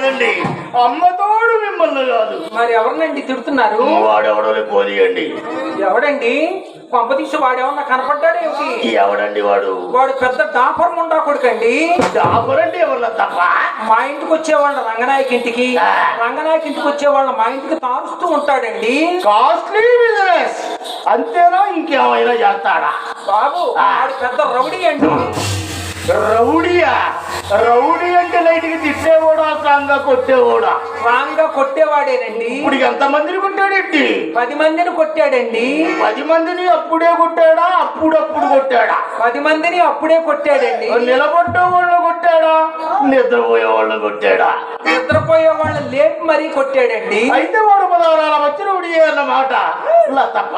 కాదండి, అమ్మతోడు మిమ్మల్ని కాదు. మరి ఎవరినండి తిడుతున్నారు? వాడెవడో పోనీయండి. ఎవడండి? పంపతీసి వాడేమన్నా కనపడ్డాడు ఏమిటి? ఎవడండి వాడు? వాడు పెద్ద డాఫర్ ముండా కొడుకండి. డాఫర్ అంటే ఎవరు తప్ప? మా ఇంటికి వచ్చేవాళ్ళ రంగనాయకి ఇంటికి, రంగనాయకి ఇంటికి వచ్చేవాళ్ళ మా ఇంటికి తారుస్తూ ఉంటాడండి. కాస్ట్లీ బిజినెస్ అంతేనా, ఇంకేమైనా చేస్తాడా? బాబు వాడు పెద్ద రౌడీ అండి. రౌడీయా? రౌడీ అంటే లైట్కి తిట్టేవాడా, స్ట్రాంగ్ గా కొట్టేవాడా? స్ట్రాంగ్ గా కొట్టేవాడేనండి. ఇప్పుడు ఎంత మందిని కొట్టాడేంటి? 10 మందిని కొట్టాడండి. 10 మందిని అప్పుడే కొట్టాడా, అప్పుడప్పుడు కొట్టాడా? 10 మందిని అప్పుడే కొట్టాడండి. నిలబడ్డే వాళ్ళని కొట్టాడా, నిద్రపోయే వాళ్ళని కొట్టాడా? నిద్రపోయే వాళ్ళని లేపి మరీ కొట్టాడండి. అయితే వాడు 16 వచ్చి రౌడీ అన్నమాట. ఇలా తప్ప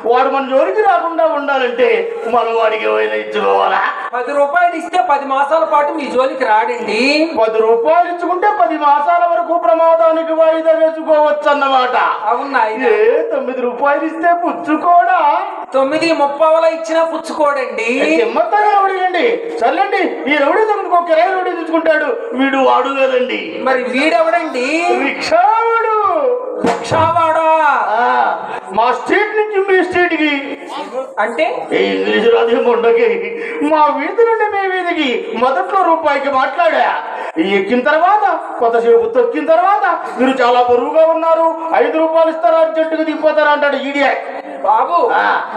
వాడు మన జోలికి రాకుండా ఉండాలంటే మనం వాడికి ఏమైనా ఇచ్చుకోవాలా? 10 రూపాయలు ఇస్తే 10 మాసాల పాటు మీ జోలికి రాడండి. 10 రూపాయలు ఇచ్చుకుంటే 10 మాసాల వరకు ప్రమాదానికి వాయిదా వేసుకోవచ్చు అన్నమాట. అవునా? 9 రూపాయలు ఇస్తే పుచ్చుకోడా? 9.30 ఇచ్చినా పుచ్చుకోడండి. హిమ్మత్తగా రౌడీలండి. సర్లేండి, ఈ రౌడీ తనకు ఒక కిరాయి రౌడీ తెచ్చుకుంటాడు. వీడు వాడు కదండి. మరి వీడెవడండి? రిక్షావాడు. రిక్షావాడా? మా స్ట్రీట్ నుంచి మీ స్ట్రీట్ కి అంటే ఇంగ్లీష్ రాజు మొండకి మా వీధి నుండి మీ వీధికి మొదట్లో రూపాయికి మాట్లాడా. ఎక్కిన తర్వాత కొంతసేపు తొక్కిన తర్వాత మీరు చాలా బరువుగా ఉన్నారు, 5 రూపాయలు ఇస్తారా, అర్జెంటుగా దిగిపోతారా అంటాడు ఈడియట్. బాబు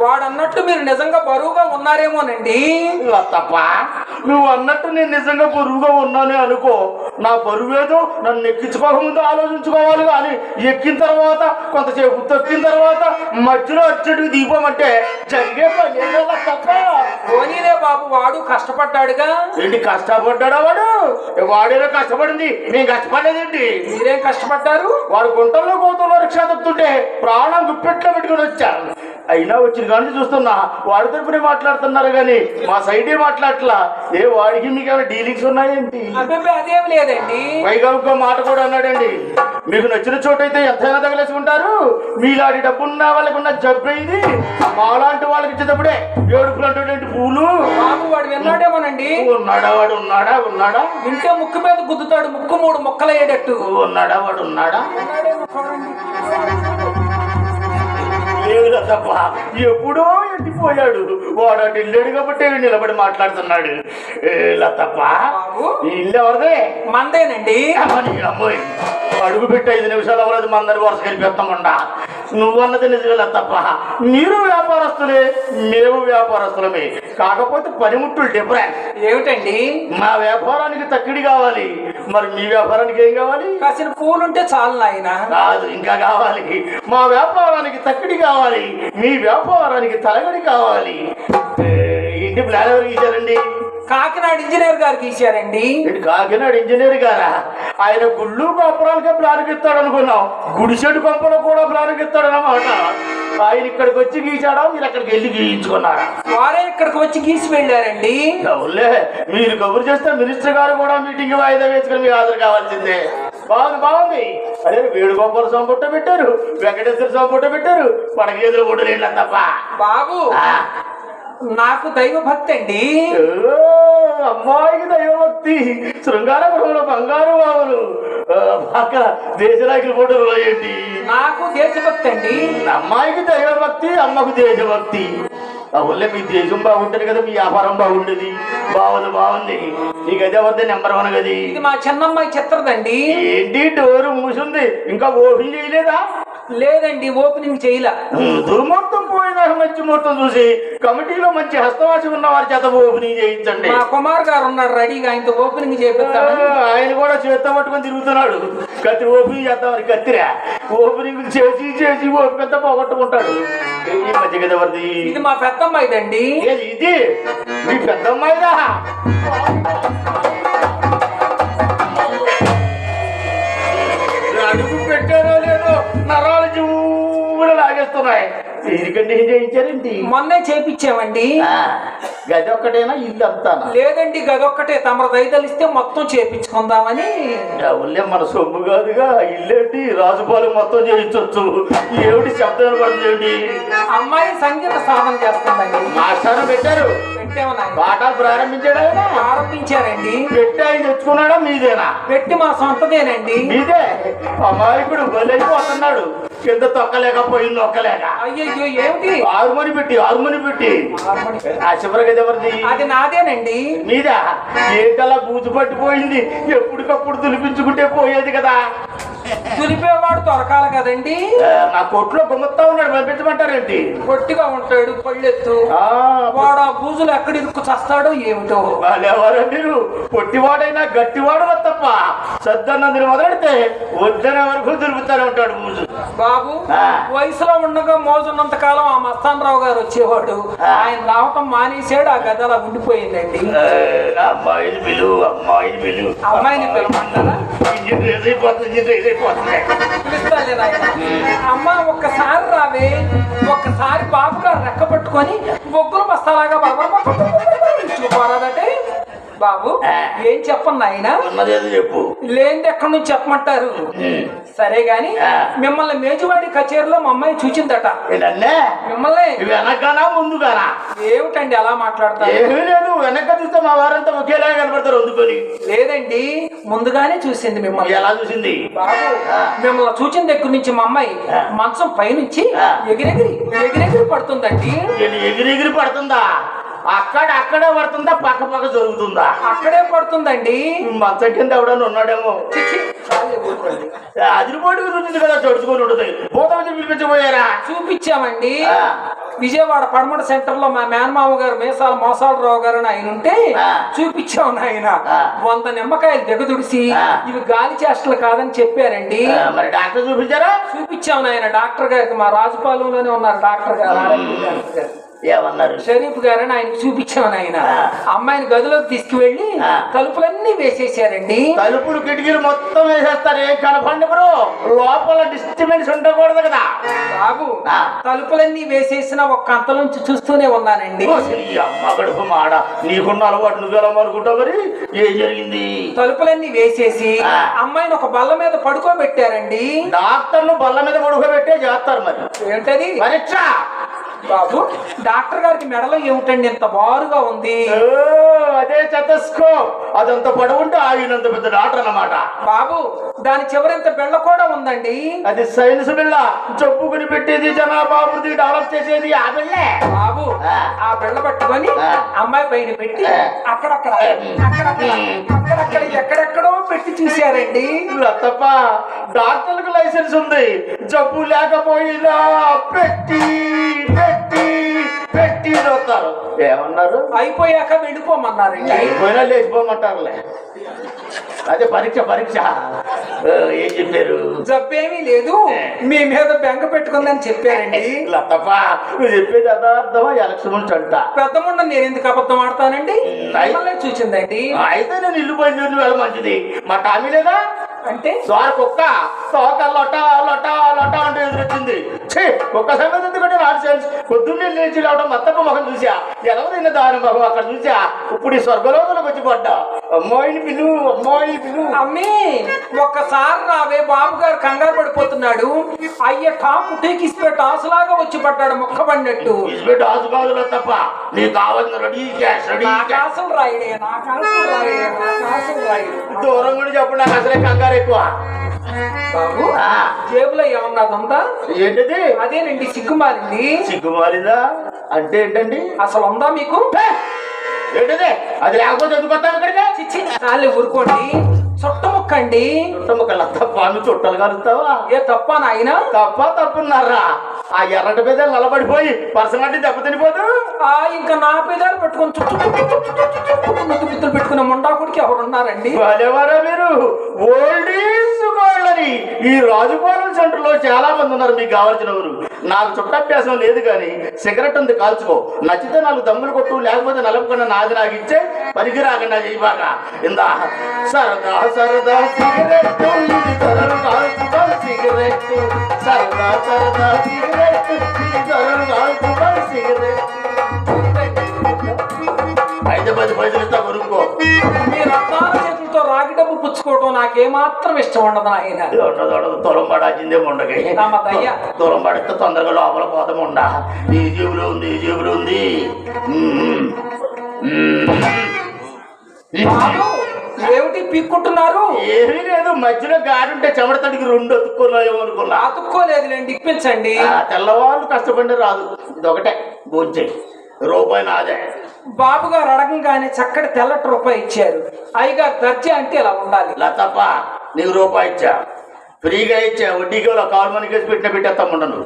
వాడు అన్నట్టు మీరు నిజంగా బరువుగా ఉన్నారేమోనండి. తప్ప నువ్వు అన్నట్టు నేను నిజంగా బరువుగా ఉన్నానే అనుకో, నా బరువేదో నన్ను ఎక్కించుకోకముందు ఆలోచించుకోవాలి. కానీ ఎక్కిన తర్వాత కొంతసేపు తొక్కిన తర్వాత మధ్యలో అర్జెంటుగా దిగిపోమంటే జరిగే పని తప్ప. పోనీలే బాబు, వాడు కష్టపడ్డాడుగా. ఏంటి కష్టపడ్డాడా? వాడేదో కష్టపడింది, మేము కష్టపడలేదేంటి? మీరేం కష్టపడ్డారు? వాడు గుంటల్లో గోతంలో రిక్షా తప్పుతుంటే ప్రాణం గుప్పెట్లో పెట్టుకుని వచ్చారు. అయినా వచ్చిన కానీ చూస్తున్నా వాడి తరపునే మాట్లాడుతున్నారు కానీ మా సైడే మాట్లాడట్లా. వాడికి మీకు ఏమైనా డీలింగ్స్ ఉన్నాయేంటి? అదేం లేదండి. పైగా ఇంకో మాట కూడా అన్నాడండి, మీకు నచ్చిన చోటు అయితే ఎంతైనా తగలేసుకుంటారు, మీలాంటి డబ్బున్న వాళ్ళకి ఉన్న జబ్బు ఇది, మాలాంటి వాళ్ళకి ఇచ్చేటప్పుడే ఏడుపులు అంటాడేంటి పూలు. బాబు వాడు విన్నాడేమోనండి. ఉన్నాడా? వాడు ఉన్నాడా? వింటే ముక్కు మీద గుద్దుతాడు, ముక్కు 3 ముక్కలయ్యేటట్టు. ఉన్నాడా? వాడు ఉన్నాడా? లేదు తప్ప ఎప్పుడో ఎండిపోయాడు. వాడు అటు వెళ్ళాడు కాబట్టి నిలబడి మాట్లాడుతున్నాడు. తప్ప ఇల్లు ఎవరిదే? మందేనండి. అమ్మాయి అడుగు పెట్టి 5 నిమిషాలు అవ్వలేదు, మందరి వరుస కలిపేస్తామండా. నువ్వన్నది నిజమే తప్ప. మీరు వ్యాపారస్తులే, మేము వ్యాపారస్తులమే, కాకపోతే పనిముట్టులు డిఫరెంట్. ఏమిటండి? మా వ్యాపారానికి తక్కిడి కావాలి, మరి మీ వ్యాపారానికి ఏం కావాలి? కాసిన పూలుంటే చాలు నాయన. కాదు, ఇంకా కావాలి. మా వ్యాపారానికి తక్కిడి కావాలి, మీ వ్యాపారానికి తలగడి కావాలి. ఇంటి ప్లాన్ ఎవరు గీశారండి? కాకినాడ ఇంజనీర్ గారికి ఇచ్చారండి. కాకినాడ ఇంజనీర్ గారా? ఆయన గుళ్ళు గొప్పరాలకే ప్లాన్ ఇస్తాడు అనుకున్నాం, గుడిసెడు కొంపలో కూడా ప్లాన్ ఇస్తాడు అన్నమాట. ఆయన ఇక్కడికి వచ్చి గీచాడా, మీరు అక్కడికి వెళ్ళి గీయించుకున్నారా? వారే ఇక్కడికి వచ్చి గీసి వెళ్ళారండి. అవునులే, మీరు కబురు చేస్తే మినిస్టర్ గారు కూడా మీటింగ్ వాయిదా వేసుకుని మీరు హాజరు కావాల్సిందే. బాగుంది. అదే వేణుగోపాల స్వామి ఫోటో పెట్టారు, వెంకటేశ్వర స్వామి ఫోటో పెట్టారు, పడగేదుల ఫోటో లేట్లా తప్ప. బాబు నాకు దైవ భక్తి అండి. అమ్మాయికి దైవభక్తి, శృంగారపురంలో బంగారు బావులు, అక్కడ దేశనాయకుల ఫోటోలు ఏంటి? నాకు దేశభక్తి అండి. అమ్మాయికి దైవభక్తి, అమ్మకు దేశభక్తి. అవునులే, మీ దేశం బాగుంటుంది కదా, మీ వ్యాపారం బాగుంటుంది. బాగుంది. ఈ గది ఎవరిదే? నెంబర్ 1 గది. ఇది మా చిన్నమ్మాయి చిత్రదండి. ఏంటి డోరు మూసుంది, ఇంకా ఓపెన్ చేయలేదా? లేదండి, ఓపెనింగ్ చేయలే. దుర్ముహూర్తం పోయిన మంచి ముహూర్తం చూసి కమిటీలో మంచి హస్తవాసి ఉన్న వారి చేత ఓపెనింగ్ చేయించండి. మా కుమార్ గారు ఉన్నారు రెడీగా, ఆయనతో ఓపెనింగ్ చేపిస్తామని. ఆయన కూడా చేత్తో పట్టుకొని తిరుగుతున్నాడు. కత్తిరి ఓపెనింగ్ చేద్దామని. కత్తిరా ఓపెనింగ్ చేసి ఓపెన్ పోగొట్టుకుంటాడు. ఈ మధ్య కదా ఎవరిది? ఇది మా పెద్దమ్మాయిదండి. ఇది మీ పెద్దమ్మాయిదా? అడుగు పెట్టారో లేదో నరాలు జూలు లాగేస్తున్నాయి. దీనికంటే ఏం చేయించారండి? మొన్నే చేపించామండి. గది ఒక్కటేనా, ఇల్లు అంతా? లేదండి, గదొక్కటే. తమరు దయతలిస్తే మొత్తం చేపించుకుందామని. అవునులే, మన సొమ్ము కాదుగా. ఇల్లేంటి, రాజుపాలు మొత్తం చేయించవచ్చు. ఏమిటి శబ్దం పడుతుంది? అమ్మాయి సంగీత సాధన చేస్తుందండి. మాస్టర్ పెట్టారు. పెట్టాము నాయన. పాఠాలు ప్రారంభించాడు ఆయన. ప్రారంభించారండి. పెట్టి ఆయన తెచ్చుకున్నాడా మీదేనా? పెట్టి మా సొంతదేనండి. మీదే. అమాయకుడు బలైపోతున్నాడు. కింద తొక్కలేకపోయింది నొక్కలేక. అయ్యో ఏమిటి? ఆరుమని పెట్టి ఆ చివరికి ఎవరిది? అది నాదేనండి. మీదా? ఏటలా బూజు పట్టిపోయింది. ఎప్పటికప్పుడు తులిపించుకుంటే పోయేది కదా. తులిపేవాడు దొరకాలి కదండి. నా కొట్లో గుమ్మత్తా ఉన్నాడు, పంపించమంటారేంటి? పొట్టిగా ఉంటాడు, పళ్ళెత్తు. వాడు ఆ బూజులు ఎక్కడ ఇరుక్కు చస్తాడో ఏమిటో. వాళ్ళెవరో మీరు పొట్టివాడైనా గట్టివాడు తప్ప సద్దన్నది మొదలెడితే వద్దనే వరకు దులుపుతానే ఉంటాడు బూజు. బాబు వయసులో ఉండగా మోజున్నంత కాలం ఆ మస్తానరావు గారు వచ్చేవాడు. ఆయన రావటం మానేశాడు. ఆ గది అలా ఉండిపోయిందండి. అమ్మాయిని పిలువు, అమ్మాయిని పిలువు. అమ్మాయిని పిలవమంటారా? అమ్మ ఒక్కసారి రావే. ఒక్కసారి బాబు గారు రెక్క పట్టుకొని బొగ్గులు బస్తాలాగా పోరాదంటే బాబు ఏం చెప్పండి ఆయన. చెప్పు. లేనిది ఎక్కడి నుంచి చెప్పమంటారు? సరే గాని మిమ్మల్ని మేజువాడి కచేరీలో మా అమ్మాయి చూచిందట. మిమ్మల్ని వెనకనా ముందుగానా? ఏమిటండి అలా మాట్లాడతారు? ఏమీ లేదు, వెనక చూస్తే మా వారంతా ఒకేలా కనపడతారు అందుకొని. లేదండి ముందుగానే చూసింది మిమ్మల్ని. ఎలా చూసింది? బాబు మిమ్మల్ని చూచిన దగ్గర నుంచి మా అమ్మాయి మంచం పైనుంచి ఎగిరెగిరి పడుతుందండి. ఎగిరెగిరి పడుతుందా? అక్కడే పడుతుందా? పక్క పక్క జరుగుతుందా? అక్కడే పడుతుందండి. మంచం కింద ఎవడన్నా ఉన్నాడేమో. అదిరిపోటుగా చూసింది కదా, చడుచుకొని ఉండదు. పోతా పిలిపించబోయారా? చూపించామండి. విజయవాడ పడమట సెంటర్ లో మా మేనమామ గారు మేసాల మోసాలరావు గారు ఆయన ఉంటే చూపించాము ఆయన. 100 నిమ్మకాయలు దిగదుడిసి ఇవి గాలి చేష్టలు కాదని చెప్పారండి. మరి డాక్టర్ చూపించారా? చూపించాము ఆయన డాక్టర్ గారికి. మా రాజుపాలెంలోనే ఉన్నారు డాక్టర్ గారు. ఏమన్నారు? షరీఫ్ గారని ఆయన చూపించామని ఆయన. అమ్మాయిని గదిలోకి తీసుకువెళ్ళి తలుపులన్నీ వేసేసారండి. తలుపులు కిటికీలు మొత్తం వేసేస్తారు. ఏం కనపండి బ్రో, లోపల డిస్టర్బెన్స్ ఉండకూడదు కదా. బాబు తలుపులన్నీ వేసేసిన ఒక్క అంత నుంచి చూస్తూనే ఉన్నానండి. అమ్మ గడుపు మాడ, నీకున్న అలవాటు నువ్వెలా అనుకుంటావు? మరి ఏం జరిగింది? తలుపులన్నీ వేసేసి అమ్మాయిని ఒక బల్ల మీద పడుకోబెట్టారండి. డాక్టర్లు బల్ల మీద పడుకోబెట్టే చేస్తారు. మరి ఏంటది? పరీక్ష. బాబు డాక్టర్ గారికి మెడలో ఏమిటండి ఇంత బారుగా ఉంది? అదే చెతస్కోప్. అదంత పడవుంటే ఆగినంత పెద్ద డాక్టర్ అన్నమాట. బాబు దాని చివరింత బిళ్ళ కూడా ఉందండి. అది సైన్స్ బిళ్ళ. జబ్బుకుని పెట్టేది, జనాభా అభివృద్ధి డెవలప్ చేసేది ఆ బిళ్ళే. బాబు ఆ బిళ్ళ పట్టుకొని అమ్మాయి పైన పెట్టి అక్కడక్కడ ఎక్కడెక్కడో పెట్టి చూశారండి. తప్ప డాక్టర్లకు లైసెన్స్ ఉంది. జబ్బు లేకపోయినా పెట్టి పెట్టి పెట్టి చూస్తారు. ఏమన్నారు? అయిపోయాక వెళ్ళిపోమన్నారండి. అయిపోయినా లేచిపోమంటారులే. అదే పరీక్ష. ఏం చెప్పారు? జబ్బేమీ లేదు, మీ మీద బెంగ పెట్టుకుందని చెప్పారండి. తప్ప నువ్వు చెప్పేది అదార్థమా? ఎలక్షన్ అంట. పెద్దముండ నేను ఎందుకు అబద్ధం ఆడతానండి? చూసిందండి. అయితే నేను ఇల్లు బయలుదేరి వెళ్ళ మంచిది. మా టామీ లేదా అంటే సార్ కుక్క తోక లొట లొట లొట అంటే ఎదురొచ్చింది. కుక్క సంగతి ఎందుకంటే నాట్ సెన్స్. పొద్దున్నే లేచి రావడం మత్తప్ప మొహం చూసా. ఎవరైనా దాని మొహం అక్కడ చూసా. ఇప్పుడు ఈ స్వర్గలోకంలోకి వచ్చి పడ్డా. అమ్మాయిని పిలువు, అమ్మాయిని పిలువు. అమ్మి ఒక్కసారి రావే. బాబు గారు కంగారు పడిపోతున్నాడు. అయ్య టాపు టీకిస్పెట్ ఆసులాగా వచ్చి పడ్డాడు మొక్క పడినట్టు. ఇస్పెట్ ఆసు కాదులే తప్ప నీకు కావాల్సిన రెడీ క్యాష్ రెడీ కాసులు రాయడే. దూరం కూడా చెప్పండి. నాకు అసలే కంగారు ఎక్కువ. బాబు జేబులో ఏమన్నా ఉందా? ఏంటది? అదేనండి సిగ్గుమారింది. సిగ్గుమారిందా అంటే ఏంటండి? అసలు ఉందా మీకు? ఏంటది? అది లేకపోతే ఎందుకొస్తాం ఇక్కడికి? చిచ్చి చాలే ఊరుకోండి. చుట్టముక్కండి. చుట్టముక్కలు తప్ప నువ్వు చుట్టలు కలుస్తావా? ఏ తప్ప నాయన? తప్పున్నారా? ఆ ఎర్రటి మీద నిలబడిపోయి పర్సనాలిటీ దెబ్బతినిపోదు. ఇంకా నా పేదాలు పెట్టుకుని ముద్దు ముద్దులు పెట్టుకునే ముండాకుడికి ఎవరున్నారండి? వాళ్ళెవరా మీరు? ఓల్డీస్ గోల్డని ఈ రాజుపాలెం సెంటర్ లో చాలా మంది ఉన్నారు. మీకు కావాల్సిన ఊరు. నాకు చుట్టాభ్యాసం లేదు కానీ సిగరెట్ ఉంది, కాల్చుకో. నచ్చితే 4 దమ్ములు కొట్టు, లేకపోతే నలుపుకున్న నాది నాకు ఇచ్చే పనికి రాకుండా చేయి బాగా. ఇందా సరదా సరదా సిగరెట్, ఇది ధరలు కాల్చుకో సిగరెట్. సరదా సరదా సిగరెట్, ఇది ధరలు కాల్చుకో సిగరెట్. 5 పైసలు ఇస్తా కొనుక్కో. మీ రత్నాల చేతులతో రాగి డబ్బు పుచ్చుకోవటం నాకేమాత్రం ఇష్టం ఉండదు ఆయన. తొలం పడాల్సిందే ఉండగా. తొలం పడితే తొందరగా లోపల పోతాం ఉండ. ఈ జేబులో ఉంది, ఈ జేబులో ఉంది. బాబు ఏమిటి పీక్కుంటున్నారు? ఏమీ లేదు, మధ్యలో గాడి ఉంటే చెమటతడికి 2 అతుక్కున్నాయేమో అనుకున్నా. అతుక్కోలేదులేండి, ఇప్పించండి. తెల్లవాళ్ళు కష్టపడి రాదు, ఇదొకటే భోంచేయి, రూపాయి నాదే. బాబు గారు అడగంగానే చక్కటి తెల్లటి రూపాయి ఇచ్చారు. అయ్యగారు దర్జా అంటే ఇలా ఉండాలి. ఇలా తప్ప నీకు రూపాయి ఇచ్చా, ఫ్రీగా ఇచ్చా, వడ్డీకి కాలు మనకేసి పెట్టేస్తామంటాను.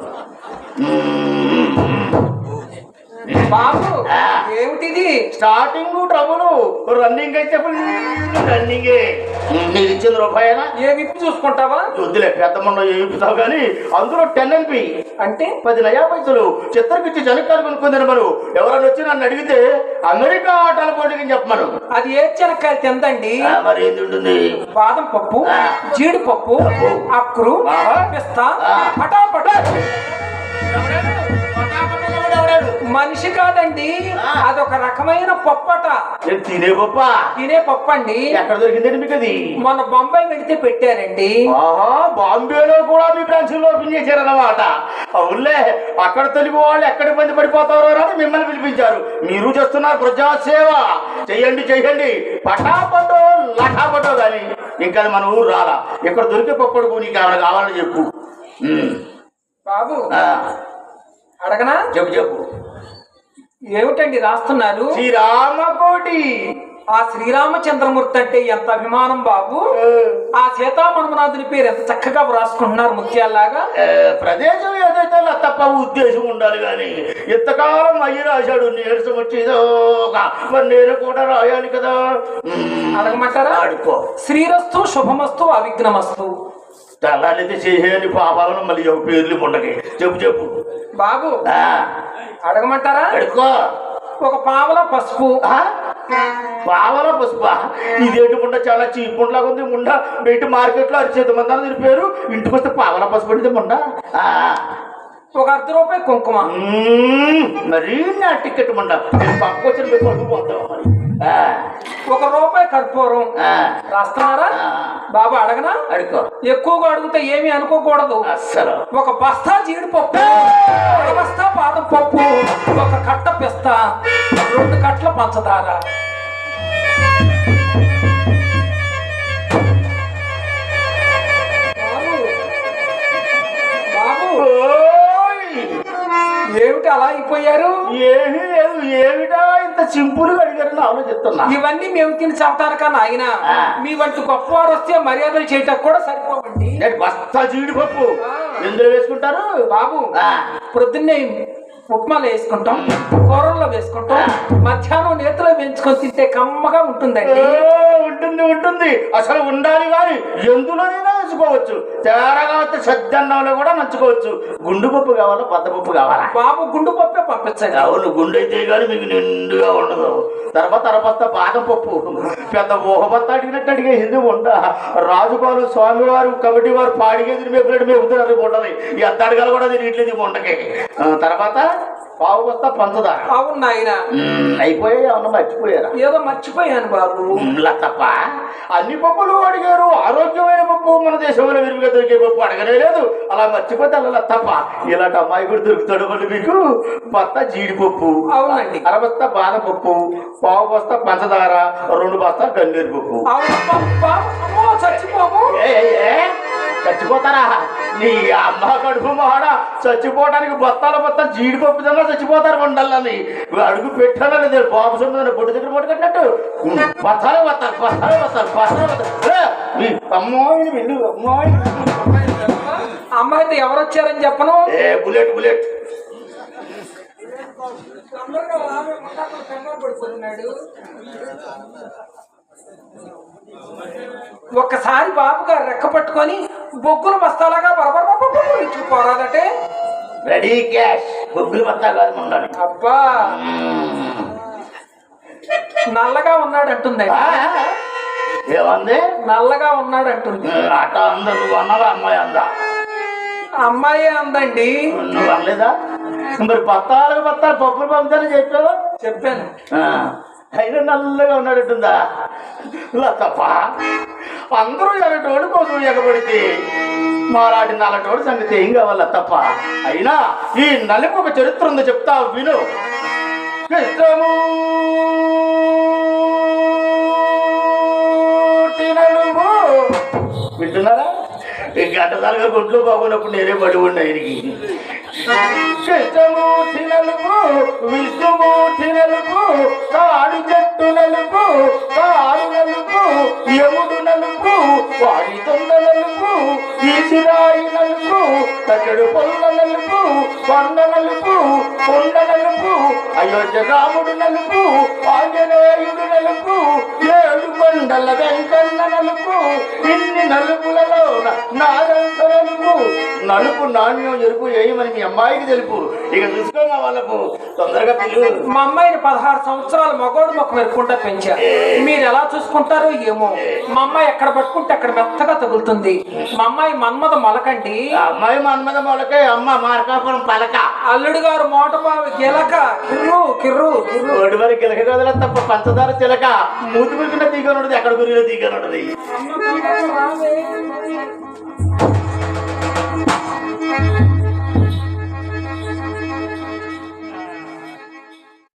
బాబు ఏమిటిది? స్టార్టింగ్ ట్రబుల్, రన్నింగ్ అయితే రన్నింగే. నీకు ఇచ్చింది రూపాయేనా? ఏ విప్పి చూసుకుంటావా? వద్దులే, పెద్ద మొన్న ఏమిస్తావు కానీ అందులో 10 NP అంటే 10 నయా పైసలు చిత్తరికిచ్చి జనకాలు కొనుక్కుందని మనం. ఎవరైనా వచ్చి నన్ను అడిగితే అమెరికా ఆటల పోటీకి చెప్పమను. అది ఏ చెనక్కాయలు తిందండి? మరి ఏంది ఉంటుంది? బాదం పప్పు, జీడిపప్పు, అక్రు, పిస్తా, పటాపట. మనిషి కాదండి, అదొక రకమైన పప్పట. తినే పప్ప? తినే పప్పు అండి. ఎక్కడ దొరికిందండి మీకు అది? మొన్న బొంబాయి వెళితే పెట్టారండి. బాంబేలో కూడా మీ బ్రాంచ్లో ఓపెన్ చేశారన్నమాట. అవునులే, అక్కడ తెలుగు వాళ్ళు ఎక్కడ ఇబ్బంది పడిపోతారో అని మిమ్మల్ని పిలిపించారు. మీరు చేస్తున్నారు ప్రజాసేవ. చెయ్యండి చెయ్యండి, పటాపటో లటాపటో కానీ ఇంకా మన ఊరు రాలా. ఇక్కడ దొరికే పప్పడుకు నీకు ఏమైనా కావాలని చెప్పు. బాబు అడగనా? చెప్పు చెప్పు. ఏమిటండి రాస్తున్నారు? శ్రీరామకోటి. ఆ శ్రీరామచంద్రమూర్తి అంటే ఎంత అభిమానం బాబు. ఆ సీతామన్మనాథుని పేరు ఎంత చక్కగా రాసుకుంటున్నారు ముత్యాల్లాగా. ప్రదేశం ఏదైతే తప్ప ఉద్దేశం ఉండాలి కానీ ఇంతకాలం అయ్యి రాశాడు, నీరసం వచ్చేదో మరి నేను కూడా రాయాలి కదా. అడగమంటారా? అడుకో. శ్రీరస్తు శుభమస్తు అవిఘ్నమస్తు. తెల్లారైతే చేసేయాలి పాపాలను, మళ్ళీ పేర్లు ఉండకి. చెప్పు చెప్పు బాబు. అడగమంటారా? అడుకో. ఒక పావల పసుపు. పావల పసుపు ఇదేంటి ముండ? చాలా చీప్ ముండలాగా ఉంది. ముండ బయట మార్కెట్లో అరిచేత మంది దీని పేరు. ఇంటికి వస్తే పావల పసుపు అంటే ముండ. ఒక ₹1 కుంకుమ. మరీ నా టికెట్ ముండ. నేను పక్క వచ్చిన పసుపు పోతావా మరి? ₹1 కర్పూరం. రాస్తున్నారా? బాబు అడగనా? అడుకో. ఎక్కువగా అడిగితే ఏమి అనుకోకూడదు. అస్సలు. ఒక బస్తా జీడిపప్పు, ఒక బస్తా బాదం పప్పు, ఒక కట్ట పిస్తా, 2 కట్ల పంచదార. బాబు ఏమిటి అలా అయిపోయారు? ఏమీ లేదు. ఏమిటా ఇంత సింపుల్ గా అడిగారని ఆలోచిస్తున్నా. ఇవన్నీ మేము తిని చెప్తాను ఆయన. మీ వంటి గొప్పవారు వస్తే మర్యాదలు చేయటం కూడా సరిపోవండి. బస్తా జీడిపప్పు ఎందులో వేసుకుంటారు బాబు? ప్రొద్దున్నే ఉప్మాలో వేసుకుంటాం, కూరల్లో వేసుకుంటాం, మధ్యాహ్నం నేతిలో వేయించుకొని తింటే కమ్మగా ఉంటుందండి. ఉంటుంది ఉంటుంది, అసలు ఉండాలి కానీ ఎందులోనైనా వేసుకోవచ్చు. తేరగా వస్తే సద్దన్నంలో కూడా నంచుకోవచ్చు. గుండు పప్పు కావాలా బద్దపప్పు కావాలా? బాబు గుండు పప్పే పంపించండి. అవును, గుండు అయితే కానీ మీకు నిండుగా ఉండదు. తర్వాత బాదం పప్పు పెద్ద ఊహబత్త అడిగినట్టు అడిగేసింది ఉండ. రాజుగారు స్వామివారు కమిటీ వారు పాడిగేది మేపునట్టు మేపుతున్నారు ఉండని. ఈ అత్తడగలు కూడా తిరిగిట్లేదు ఉండకే. తర్వాత పావు బస్తా పంచదార. అవును నాయన. అయిపోయాయి, ఏమన్నా మర్చిపోయారా? ఏదో మర్చిపోయాను బాబు. తప్ప అన్ని పప్పులు అడిగారు. ఆరోగ్యమైన పప్పు మన దేశంలో విరివిగా దొరికే పప్పు అడగనే లేదు. అలా మర్చిపోతే అలా తప్ప. ఇలాంటి అమ్మాయి కూడా దొరుకుతాడు మళ్ళీ మీకు. బస్తా జీడిపప్పు, అవునండి, అరబస్తా బాదం పప్పు, పావు బస్తా పంచదార, 2 బస్తా గన్నేరు పప్పు. చచ్చిపోతారా? నీ అమ్మ కడుపు మాడ చచ్చిపోవడానికి బత్తాలు జీడిపప్పు తిన్నా చచ్చిపోతారు ఉండాలని. అడుగు పెట్టాలా లేదు బాబు సొమ్మిది పొట్టు దగ్గర పట్టుకట్టినట్టు బత్తాలు మీ అమ్మాయిని వెళ్ళు. అమ్మాయితో ఎవరు వచ్చారని చెప్పను. బుల్లెట్ ఒక్కసారి బాబు గారు రెక్క పట్టుకొని బొగ్గులు బస్తాలాగా బరబరపోరాదటే. Ready cash. బొగ్గులు బస్తా కాదు ఉండాలి. అబ్బా నల్లగా ఉన్నాడు అంటుందండి. ఏమంది? నల్లగా ఉన్నాడు అంటుంది. అట్ట అంద నువ్వు అన్నదా అమ్మాయి అందా? అమ్మాయి అందండి. నువ్వు అనలేదా? మరి బత్తాలు పప్పులు పంపుతానని చెప్పాను. అయినా నల్లగా ఉన్నాడట్టుందా? తప్ప అందరూ ఎరటోడు కోసం ఎగబడితే మాలాంటి నల్లటోడు సంగతి ఏం కావాల తప్ప. అయినా ఈ నలుపు ఒక చరిత్ర ఉందో చెప్తా విను. నలుపు వింటున్నారా? ఈ గంటసారిగా గుంట్లో బాగున్నప్పుడు నేనే పడి ఉన్నా ఆయనకి. కృష్ణమూర్తి నలుపు, విష్ణుమూర్తి నలుపు, తాడు చెట్టు నలుపు, తాడు నలుపు, యముడు నలుపు, వాడి తొండ నలుపు, ఈసిరాయి నలుపు, తగ్గడు పొల్ల నలుపు, కొండ నలుపు, కొండ నలుపు, అయోధ్య రాముడు నలుపు, ఆంజనేయుడు నలుపు, ఏడు కొండల వెంకన్న నలుపు, ఇన్ని నలుపులలో నాదంత నలుపు. నలుపు నాణ్యం ఎరుపు ఏమని మీ అమ్మాయికి తెలుపు. ఇక చూసుకో మా వాళ్ళకు తొందరగా పిలువు. మా అమ్మాయిని 16 సంవత్సరాలు మగోడు మొక్క మెరుకుంటా పెంచారు. మీరు ఎలా చూసుకుంటారో ఏమో. మా అమ్మాయి ఎక్కడ పట్టుకుంటే అక్కడ మెత్తగా తగులుతుంది. మా అమ్మాయి మన్మద మొలకండి. ఆ అమ్మాయి మన్మద మొలకే, అమ్మ మార్కాపురం పలక. అల్లుడు గారు మోటబావి గిలక కిర్రు కిర్రు కిర్రు. ఒడి వరకు గిలక కదల తప్ప పంచదార చిలక. మూతి మురికిన తీగనుడిది ఎక్కడ గురిలో తీగనుడిది.